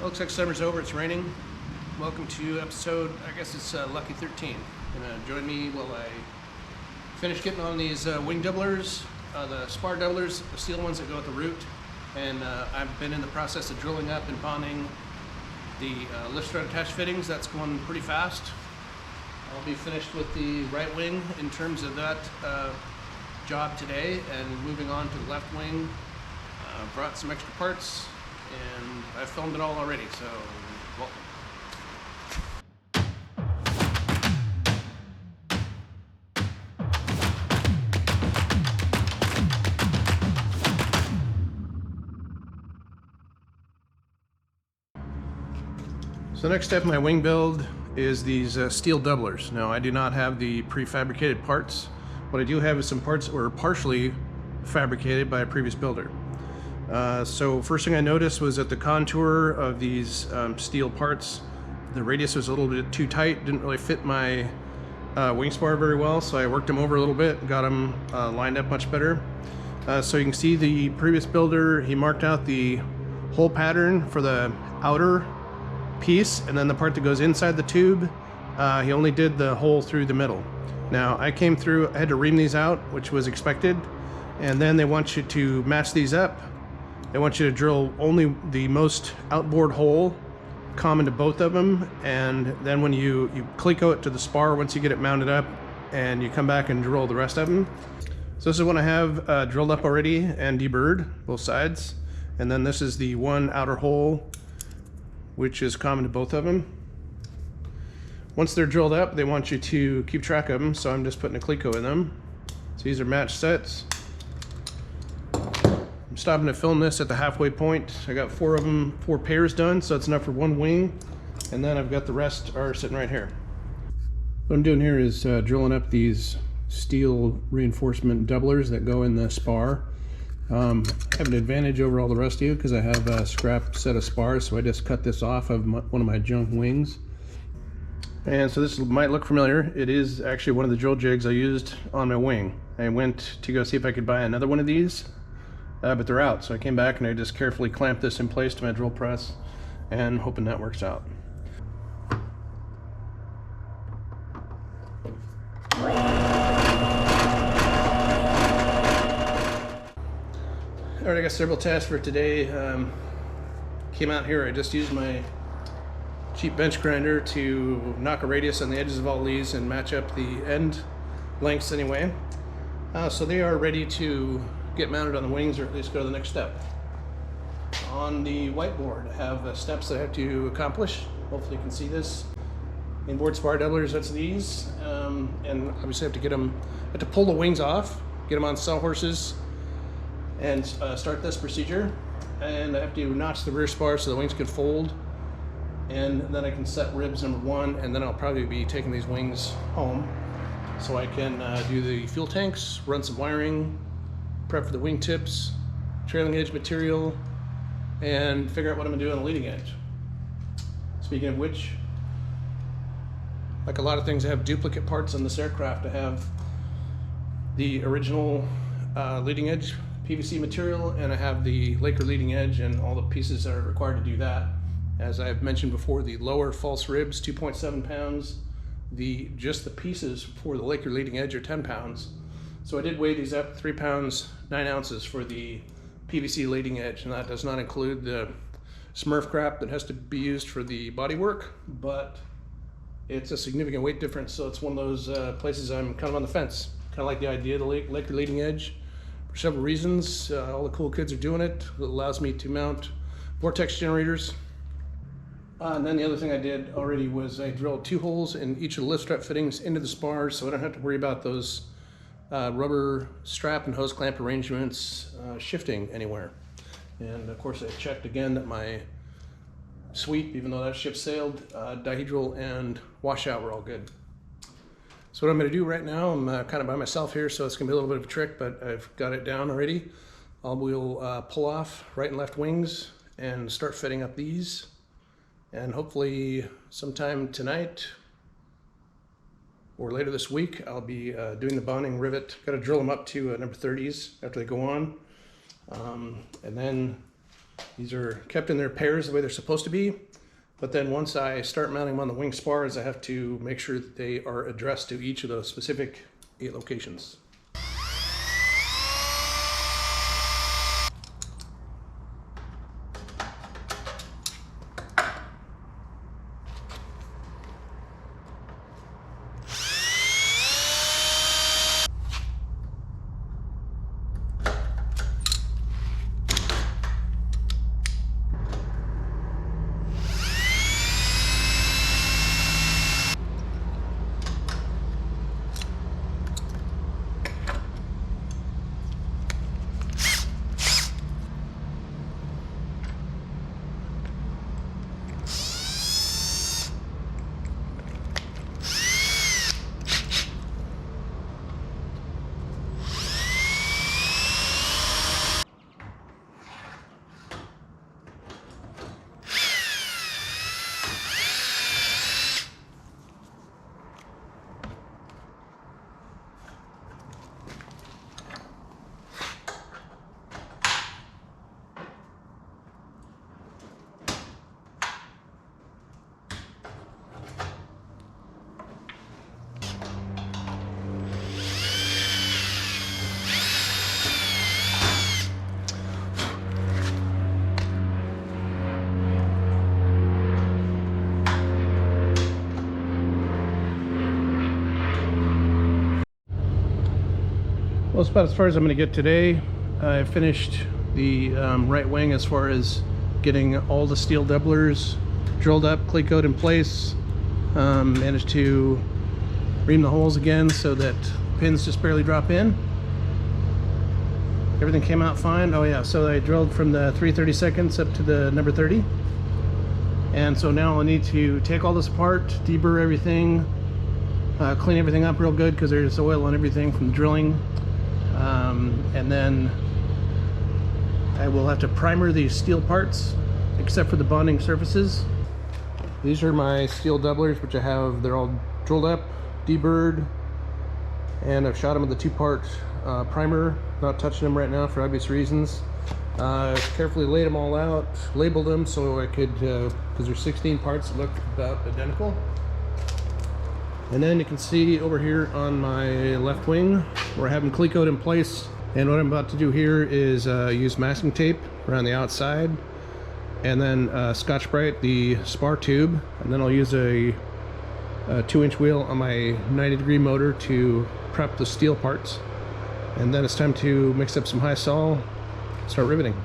Looks like summer's over, it's raining. Welcome to episode, I guess it's Lucky 13. Join me while I finish getting on these wing doublers, the spar doublers, the steel ones that go at the root. And I've been in the process of drilling up and bonding the lift strut attached fittings. That's going pretty fast. I'll be finished with the right wing in terms of that job today, and moving on to the left wing. Brought some extra parts and I filmed it all already, so welcome. So the next step in my wing build is these steel doublers. Now I do not have the prefabricated parts. What I do have is some parts that were partially fabricated by a previous builder. So first thing I noticed was that the contour of these steel parts, the radius was a little bit too tight, didn't really fit my wing spar very well, so I worked them over a little bit, got them lined up much better. So you can see the previous builder, he marked out the hole pattern for the outer piece, and then the part that goes inside the tube, he only did the hole through the middle. Now I came through, I had to ream these out, which was expected, and then they want you to match these up. They want you to drill only the most outboard hole common to both of them, and then when you cleco it to the spar once you get it mounted up, and you come back and drill the rest of them. So this is what I have drilled up already and deburred both sides, and then this is the one outer hole which is common to both of them. Once they're drilled up, they want you to keep track of them, so I'm just putting a cleco in them. So these are matched sets. I'm stopping to film this at the halfway point. I got 4 of them, 4 pairs done, so it's enough for one wing, and then I've got the rest are sitting right here. What I'm doing here is drilling up these steel reinforcement doublers that go in the spar. I have an advantage over all the rest of you because I have a scrap set of spars, so I just cut this off of one of my junk wings. And so this might look familiar. It is actually one of the drill jigs I used on my wing. I went to go see if I could buy another one of these, but they're out. So I came back and I just carefully clamped this in place to my drill press, and hoping that works out. Alright, I got several tasks for today. Came out here, I just used my cheap bench grinder to knock a radius on the edges of all these and match up the end lengths anyway. So they are ready to get mounted on the wings, or at least go to the next step. On the whiteboard, I have steps that I have to accomplish. Hopefully you can see this. Inboard spar doublers, that's these. And obviously I have to get them, I have to pull the wings off, get them on sawhorses, and start this procedure. And I have to notch the rear spar so the wings can fold, and then I can set ribs number 1, and then I'll probably be taking these wings home so I can do the fuel tanks, run some wiring, prep for the wing tips, trailing edge material, and figure out what I'm gonna do on the leading edge. Speaking of which, like a lot of things, I have duplicate parts on this aircraft. I have the original leading edge PVC material, and I have the Laker leading edge and all the pieces that are required to do that. As I've mentioned before, the lower false ribs, 2.7 pounds. Just the pieces for the Laker leading edge are 10 pounds. So I did weigh these up, 3 pounds, 9 ounces for the PVC leading edge, and that does not include the Smurf crap that has to be used for the bodywork, but it's a significant weight difference, so it's one of those places I'm kind of on the fence. Kind of like the idea of the Laker leading edge for several reasons. All the cool kids are doing it. It allows me to mount vortex generators. And then the other thing I did already was I drilled 2 holes in each of the lift strut fittings into the spars, so I don't have to worry about those rubber strap and hose clamp arrangements shifting anywhere. And of course I checked again that my sweep, even though that ship sailed, dihedral and washout were all good. So what I'm going to do right now, I'm kind of by myself here, so it's going to be a little bit of a trick, but I've got it down already. We'll pull off right and left wings and start fitting up these. And hopefully sometime tonight or later this week, I'll be doing the bonding rivet. Got to drill them up to number 30s after they go on. And then These are kept in their pairs the way they're supposed to be. But then once I start mounting them on the wing spars, I have to make sure that they are addressed to each of those specific 8 locations. Well, it's about as far as I'm going to get today. I finished the right wing as far as getting all the steel doublers drilled up, clay coat in place. Managed to ream the holes again so that pins just barely drop in. Everything came out fine. Oh yeah, so I drilled from the 3/32 up to the number 30. And so now I need to take all this apart, deburr everything, clean everything up real good because there's oil on everything from drilling. And then I will have to primer these steel parts except for the bonding surfaces. These are my steel doublers, which I have, they're all drilled up, deburred, and I've shot them with a 2-part primer, not touching them right now for obvious reasons. Carefully laid them all out, labeled them so I could, because there's 16 parts that look about identical. And then you can see over here on my left wing where I have them clay coat in place. And what I'm about to do here is use masking tape around the outside, and then Scotch-Brite the spar tube, and then I'll use a 2-inch wheel on my 90-degree motor to prep the steel parts. And then it's time to mix up some high sol, start riveting.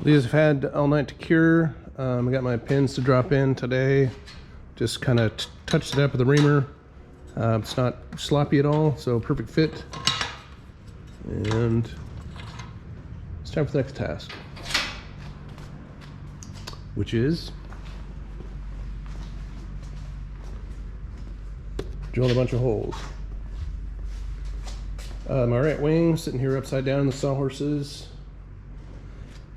These have had all night to cure. I got my pins to drop in today. Just kind of touched it up with a reamer. It's not sloppy at all, so perfect fit. And it's time for the next task, which is drill a bunch of holes. My right wing sitting here upside down in the sawhorses.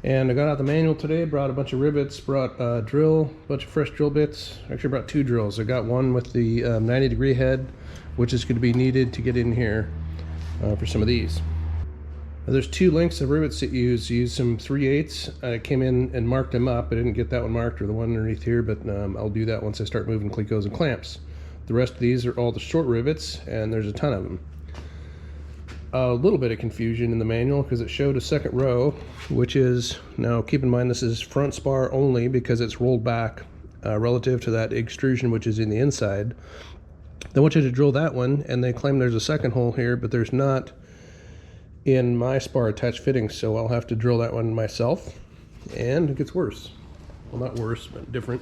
And I got out the manual today, brought a bunch of rivets, brought a drill, a bunch of fresh drill bits. Actually brought 2 drills. I got one with the 90-degree head, which is going to be needed to get in here for some of these. Now, there's 2 lengths of rivets that you use some 3/8. I came in and marked them up. I didn't get that one marked or the one underneath here, but I'll do that once I start moving clicos and clamps. The rest of these are all the short rivets, and there's a ton of them. A little bit of confusion in the manual because it showed a second row, which is, now keep in mind this is front spar only because it's rolled back relative to that extrusion which is in the inside. They want you to drill that one, and they claim there's a second hole here, but there's not in my spar attached fitting, so I'll have to drill that one myself. And it gets worse. Well, not worse, but different.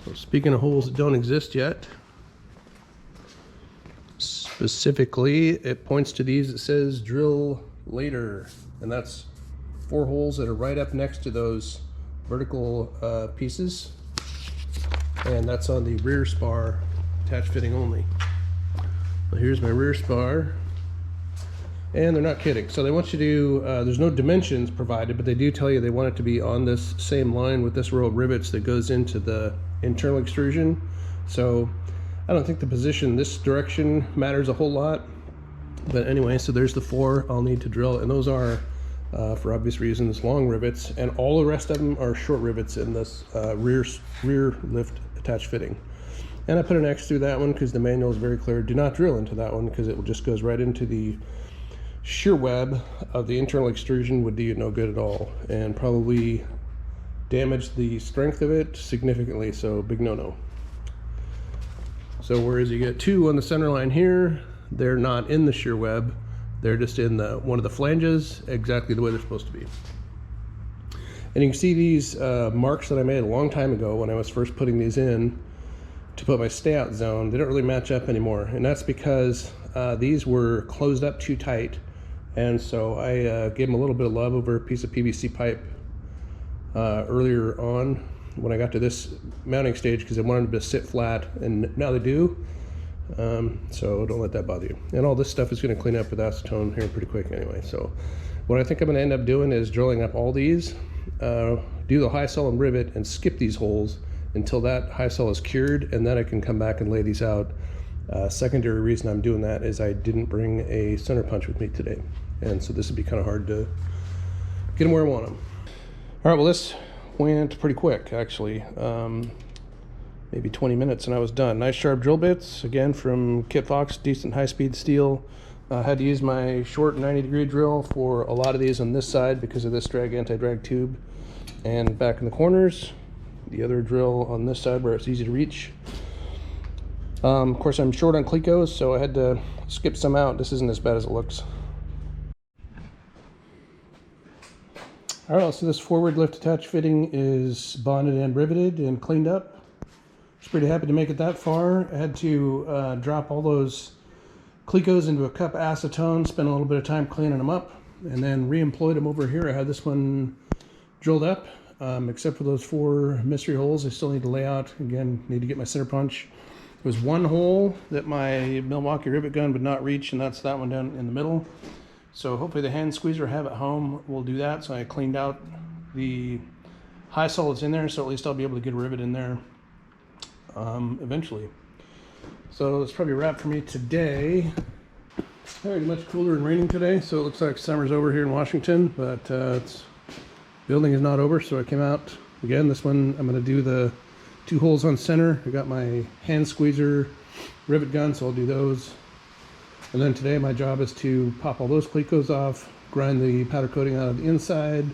Well, speaking of holes that don't exist yet, specifically it points to these. It says drill later, and that's 4 holes that are right up next to those vertical pieces, and that's on the rear spar attached fitting only. Well, here's my rear spar, and they're not kidding. So they want you to, there's no dimensions provided, but they do tell you they want it to be on this same line with this row of rivets that goes into the internal extrusion. So I don't think the position this direction matters a whole lot, but anyway, so there's the 4 I'll need to drill, and those are for obvious reasons long rivets, and all the rest of them are short rivets in this rear lift attached fitting. And I put an X through that one because the manual is very clear. Do not drill into that one because it just goes right into the shear web of the internal extrusion. Would do you no good at all, and probably damage the strength of it significantly, so big no-no. So whereas you get 2 on the center line here, they're not in the shear web, they're just in one of the flanges exactly the way they're supposed to be. And you can see these marks that I made a long time ago when I was first putting these in to put my stay out zone. They don't really match up anymore, and that's because these were closed up too tight, and so I gave them a little bit of love over a piece of PVC pipe earlier on when I got to this mounting stage because I wanted them to sit flat, and now they do. So don't let that bother you. And all this stuff is going to clean up with acetone here pretty quick anyway. So what I think I'm going to end up doing is drilling up all these, do the high cell and rivet, and skip these holes until that high cell is cured, and then I can come back and lay these out. Secondary reason I'm doing that is I didn't bring a center punch with me today, and so this would be kind of hard to get them where I want them. All right, well, this went pretty quick actually, maybe 20 minutes and I was done. Nice sharp drill bits again from Kitfox, decent high-speed steel. I had to use my short 90-degree drill for a lot of these on this side because of this anti-drag tube, and back in the corners the other drill on this side where it's easy to reach. Of course, I'm short on Clecos, so I had to skip some out. This isn't as bad as it looks. All right, so this forward lift attach fitting is bonded and riveted and cleaned up. I was pretty happy to make it that far. I had to drop all those Clecos into a cup of acetone, spend a little bit of time cleaning them up, and then re-employed them over here. I had this one drilled up. Except for those 4 mystery holes I still need to lay out. Again, need to get my center punch. There was one hole that my Milwaukee rivet gun would not reach, and that's that one down in the middle. So hopefully the hand squeezer I have at home will do that. So I cleaned out the high solids in there, so at least I'll be able to get a rivet in there eventually. So it's probably a wrap for me today. It's very much cooler and raining today, so it looks like summer's over here in Washington, but building is not over, so I came out again. This one I'm going to do the 2 holes on center. I got my hand squeezer rivet gun, so I'll do those. And then today my job is to pop all those Clecos off, grind the powder coating out of the inside,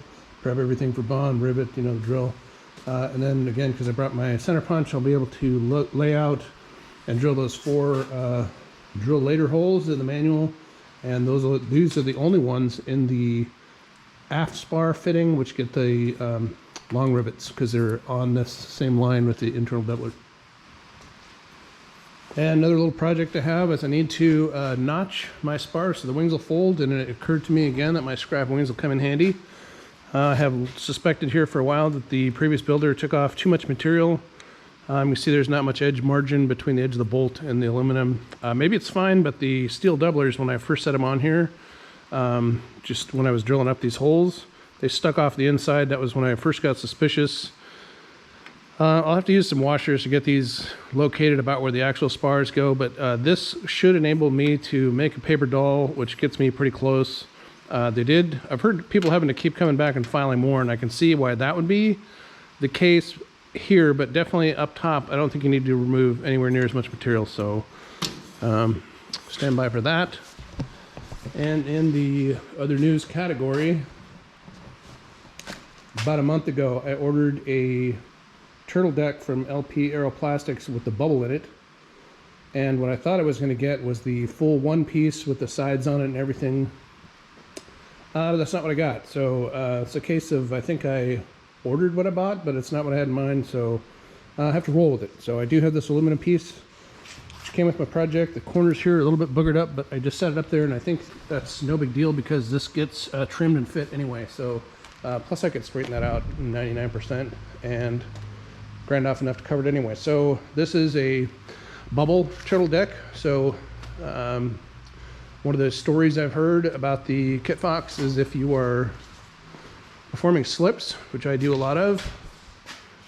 prep everything for bond, rivet, you know, the drill. And then again, because I brought my center punch, I'll be able to lay out and drill those 4 drill later holes in the manual. And these are the only ones in the aft spar fitting which get the long rivets because they're on this same line with the internal doubler. And another little project I have is I need to notch my spar so the wings will fold, and it occurred to me again that my scrap wings will come in handy. I have suspected here for a while that the previous builder took off too much material. You see there's not much edge margin between the edge of the bolt and the aluminum. Maybe it's fine, but the steel doublers, when I first set them on here, just when I was drilling up these holes, they stuck off the inside. That was when I first got suspicious. I'll have to use some washers to get these located about where the actual spars go, but this should enable me to make a paper doll, which gets me pretty close. I've heard people having to keep coming back and filing more, and I can see why that would be the case here, but definitely up top, I don't think you need to remove anywhere near as much material, so stand by for that. And in the other news category, about a month ago, I ordered a turtle deck from LP Aeroplastics with the bubble in it. And what I thought I was going to get was the full one piece with the sides on it and everything. That's not what I got. So it's a case of, I think I ordered what I bought, but it's not what I had in mind. So I have to roll with it. So I do have this aluminum piece which came with my project. The corners here are a little bit boogered up, but I just set it up there, and I think that's no big deal because this gets trimmed and fit anyway. So plus I could straighten that out 99% and grind off enough to cover it anyway. So this is a bubble turtle deck. So one of the stories I've heard about the Kitfox is if you are performing slips, which I do a lot of,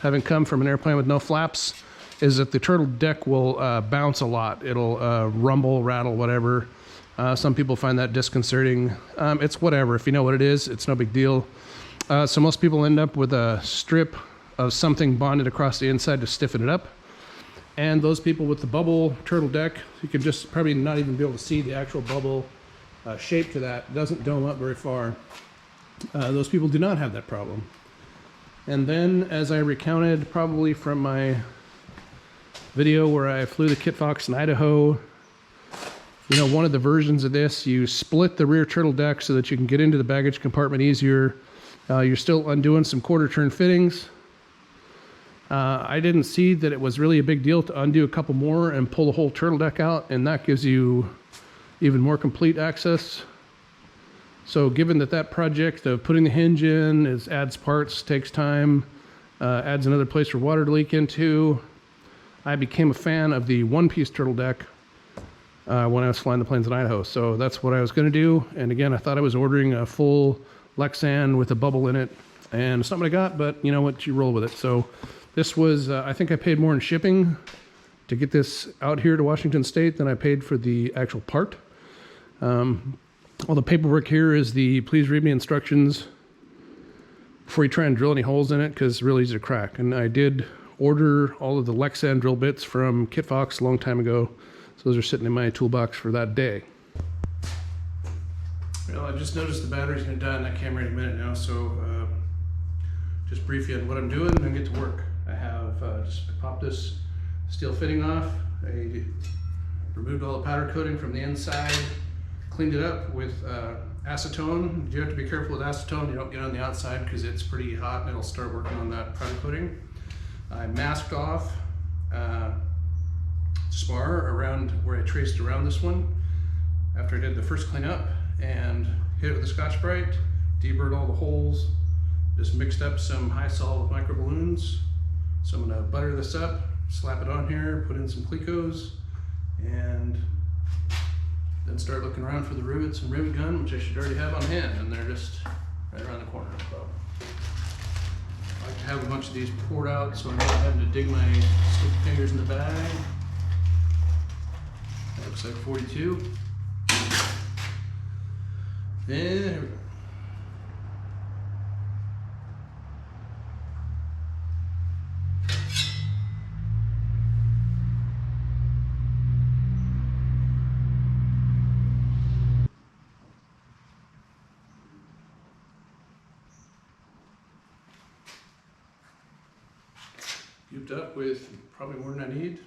having come from an airplane with no flaps, is that the turtle deck will bounce a lot. It'll rumble, rattle, whatever. Some people find that disconcerting. It's whatever. If you know what it is, it's no big deal. So most people end up with a strip of something bonded across the inside to stiffen it up. And those people with the bubble turtle deck, you can just probably not even be able to see the actual bubble shape to that. It doesn't dome up very far. Those people do not have that problem. And then, as I recounted probably from my video where I flew the Kitfox in Idaho, you know, one of the versions of this, you split the rear turtle deck so that you can get into the baggage compartment easier. You're still undoing some quarter turn fittings. I didn't see that it was really a big deal to undo a couple more and pull the whole turtle deck out, and that gives you even more complete access. So given that that project of putting the hinge in adds parts, takes time, adds another place for water to leak into, I became a fan of the one-piece turtle deck when I was flying the planes in Idaho. So that's what I was going to do. And again, I thought I was ordering a full Lexan with a bubble in it, and it's not what I got, but you know what, you roll with it. So this was, I think I paid more in shipping to get this out here to Washington State than I paid for the actual part. All the paperwork here is the please read me instructions before you try and drill any holes in it, because it's really easy to crack. And I did order all of the Lexan drill bits from Kitfox a long time ago, so those are sitting in my toolbox for that day. Well, I just noticed the battery's going to die on that camera in a minute now, so just brief you on what I'm doing and then get to work. I have just popped this steel fitting off. I removed all the powder coating from the inside, cleaned it up with acetone. You have to be careful with acetone. You don't get on the outside because it's pretty hot and it'll start working on that powder coating. I masked off spar around where I traced around this one after I did the first cleanup, and hit it with a Scotch-Brite, deburred all the holes, just mixed up some high sol with micro balloons. So I'm gonna butter this up, slap it on here, put in some Clecos, and then start looking around for the rivets and rivet gun, which I should already have on hand, and they're just right around the corner. So I like to have a bunch of these poured out so I'm not having to dig my sticky fingers in the bag. That looks like 42. And here we go. Cubed up with probably more than I need.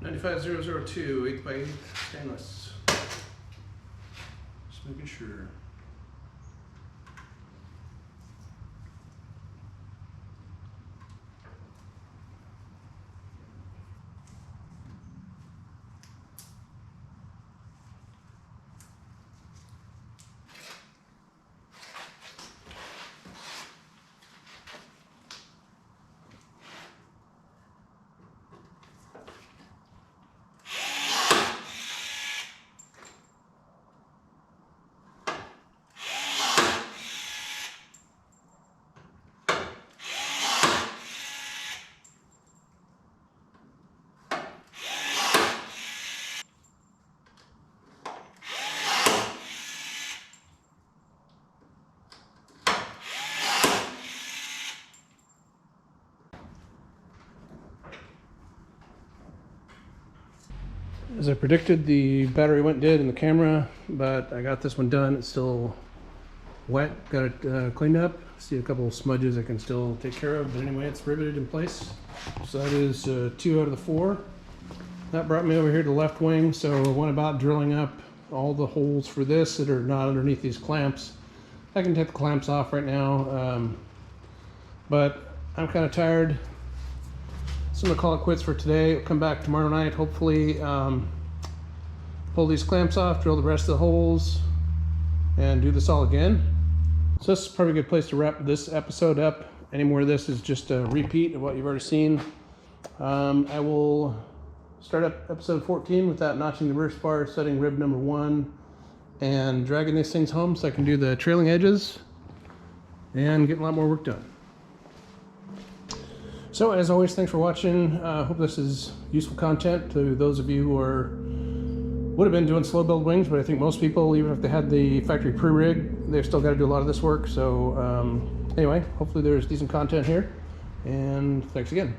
$95,002 8x8 stainless. Just making sure. As I predicted, the battery went dead in the camera, but I got this one done. It's still wet, got it cleaned up. See a couple of smudges I can still take care of, but anyway, it's riveted in place. So that is 2 out of the 4. That brought me over here to the left wing, so I went about drilling up all the holes for this that are not underneath these clamps. I can take the clamps off right now, but I'm kind of tired. So I'm gonna call it quits for today. I'll come back tomorrow night, hopefully pull these clamps off, drill the rest of the holes, and do this all again. So this is probably a good place to wrap this episode up. Any more of this is just a repeat of what you've already seen. I will start up episode 14 without notching the rear spar, setting rib number 1, and dragging these things home so I can do the trailing edges and get a lot more work done. So as always, thanks for watching. Hope this is useful content to those of you who would have been doing slow build wings, but I think most people, even if they had the factory pre-rig, they've still got to do a lot of this work. So anyway, hopefully there's decent content here, and thanks again.